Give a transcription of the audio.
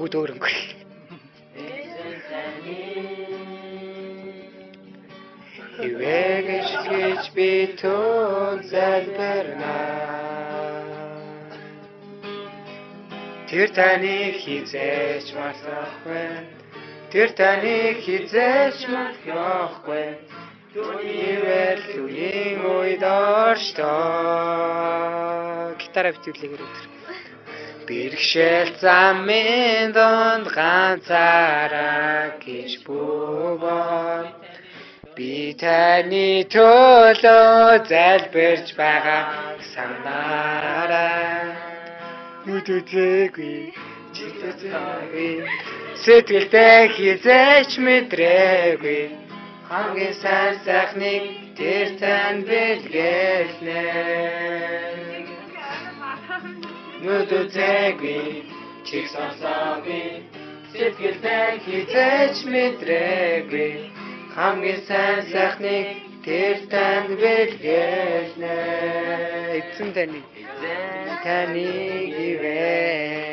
бүгд өөр өнгө. Ивэгэж гэж би тун залбирнаа. Тэр таныг хизээч мартахгүй. Тэр таныг хизээч мартахгүй. Түүнийвэл түүний үед орштоо. Гитараа битүүлээгээр өдөр. Бэрхшээл замын донд ганцаараа гэж бөгөө. Би таны төлөө залбирч байгаа санаарай. Нүдүтэйгүй, читэйгүй, сэтгэлдээ хизээч мэдрээгүй. Хамгийн сайн сайхныг тэр тань бэлгэлнэ. Нүдүтэйгүй, чиг сонсоогүй, сэтгэлдээ хизээч мэдрээгүй. Хамгийн сайн сайхныг тэр танд бэлгэлнэ. Эзэн таныг ивэ.